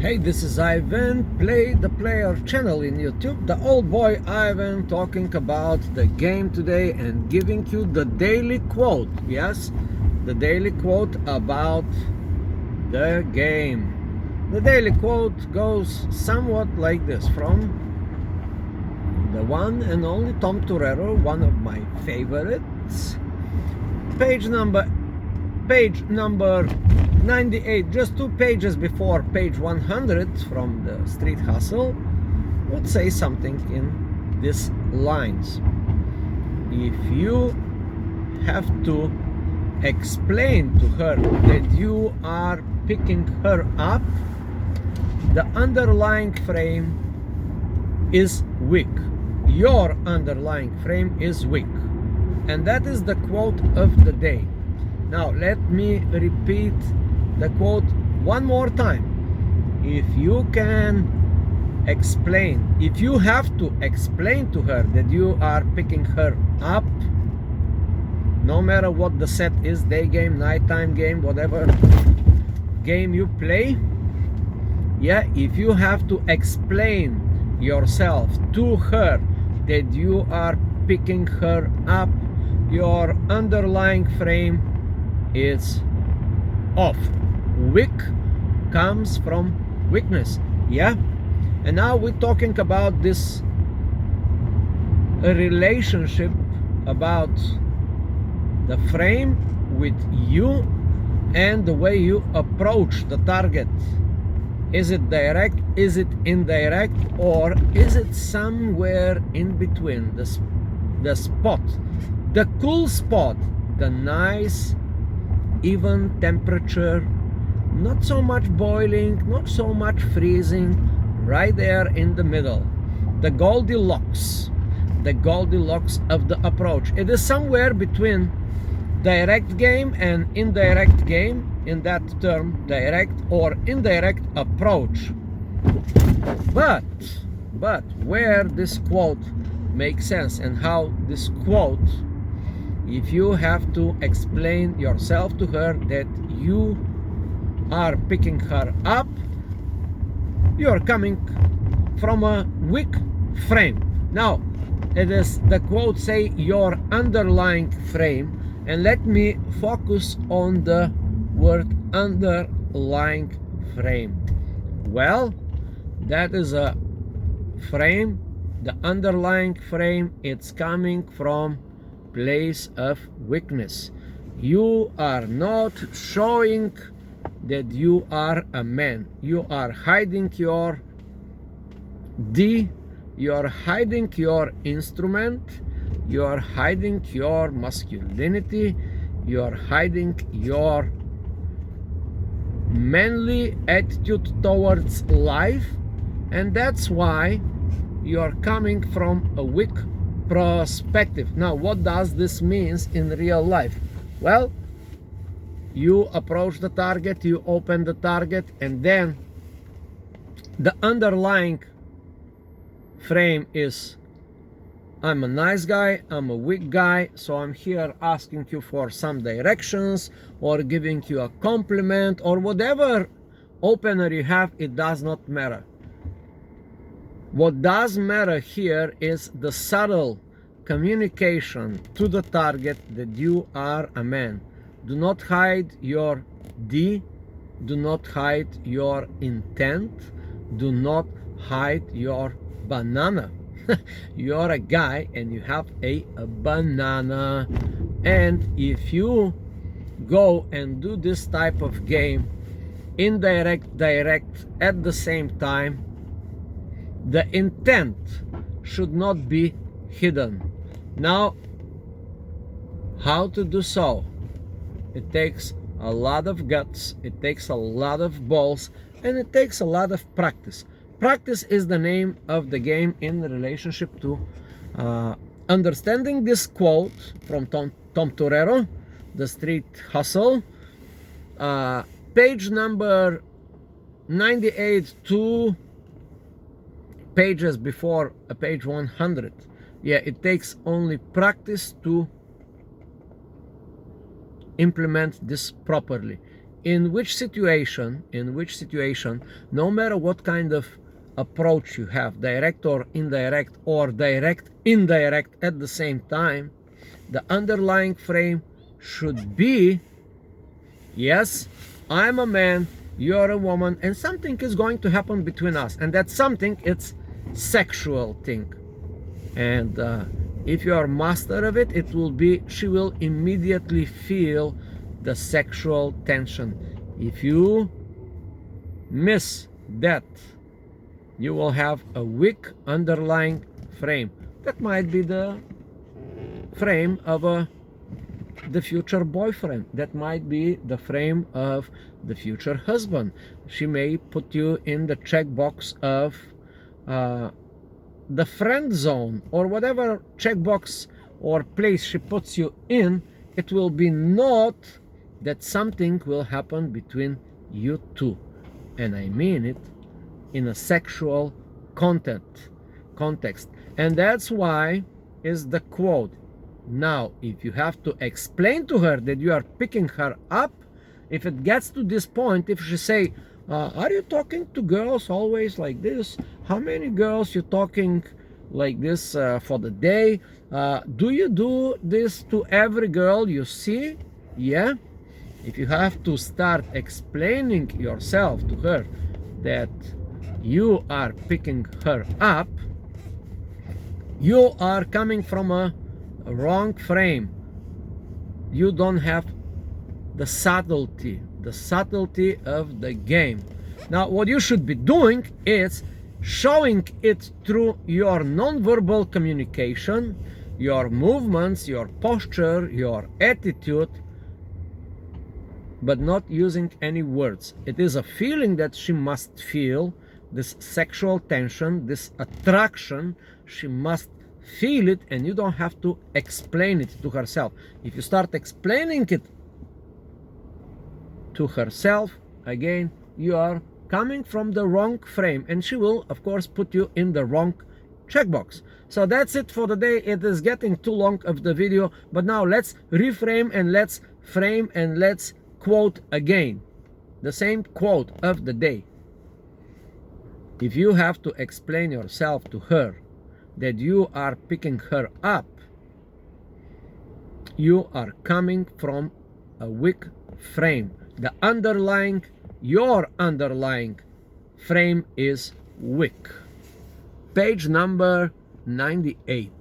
Hey, this is Ivan, Play the Player channel in YouTube. The old boy Ivan talking about the game today and giving you the daily quote. Yes, the daily quote about the game. The daily quote goes somewhat like this from the one and only Tom Torero, one of my favorites. Page number 98, just 2 pages before page 100 from the Street Hustle, would say something in these lines. If you have to explain to her that you are picking her up, the underlying frame is weak. Your underlying frame is weak. And that is the quote of the day. Now let me repeat the quote one more time. If you can explain, if you have to explain to her that you are picking her up, no matter what the set is, day game, nighttime game, whatever game you play, yeah, if you have to explain yourself to her that you are picking her up, your underlying frame is off. Weak comes from weakness. Yeah. And now we're talking about this relationship, about the frame with you and the way you approach the target. Is it direct, is it indirect, or is it somewhere in between? The spot, the cool spot, the nice even temperature, not so much boiling, not so much freezing, right there in the middle. The Goldilocks of the approach. It is somewhere between direct game and indirect game, in that term, direct or indirect approach. But where this quote makes sense, and how this quote, if you have to explain yourself to her that you are picking her up, you are coming from a weak frame. Now, it is the quote say your underlying frame, and let me focus on the word underlying frame. Well, that is a frame, the underlying frame, it's coming from place of weakness. You are not showing that you are a man. You are hiding your D, you are hiding your instrument, you are hiding your masculinity, you are hiding your manly attitude towards life, and that's why you are coming from a weak perspective. Now, what does this mean in real life? Well, you approach the target, you open the target, and then the underlying frame is, I'm a nice guy, I'm a weak guy, so I'm here asking you for some directions or giving you a compliment or whatever opener you have. It does not matter. What does matter here is the subtle communication to the target that you are a man. Do not hide your D, do not hide your intent, do not hide your banana. You're a guy and you have a banana, and if you go and do this type of game, indirect, direct at the same time, the intent should not be hidden. Now, how to do so? It takes a lot of guts, it takes a lot of balls, and it takes a lot of practice. Practice is the name of the game in relationship to understanding this quote from Tom Torero, The Street Hustle, page number 98 to pages before page 100. Yeah, it takes only practice to implement this properly. in which situation, no matter what kind of approach you have, direct or direct, indirect at the same time, the underlying frame should be, yes, I'm a man, you're a woman, and something is going to happen between us, and that something, it's sexual thing. And if you are master of it, it will be, she will immediately feel the sexual tension. If you miss that, you will have a weak underlying frame. That might be the frame of the future boyfriend. That might be the frame of the future husband. She may put you in the checkbox of the friend zone, or whatever checkbox or place she puts you in. It will be not that something will happen between you two, and I mean it in a sexual context. And that's why is the quote. Now, if you have to explain to her that you are picking her up, if it gets to this point, if she say, are you talking to girls always like this? How many girls you talking like this for the day? Do you do this to every girl you see? Yeah. If you have to start explaining yourself to her that you are picking her up, you are coming from a wrong frame. You don't have the subtlety of the game. Now, what you should be doing is showing it through your nonverbal communication, your movements, your posture, your attitude, but not using any words. It is a feeling that she must feel, this sexual tension, this attraction. She must feel it, and you don't have to explain it to herself. If you start explaining it to herself, again, you are coming from the wrong frame, and she will, of course, put you in the wrong checkbox. So that's it for the day. It is getting too long of the video, but now let's reframe and let's frame and let's quote again. The same quote of the day. If you have to explain yourself to her that you are picking her up, you are coming from a weak frame. Your underlying frame is weak. Page number 98.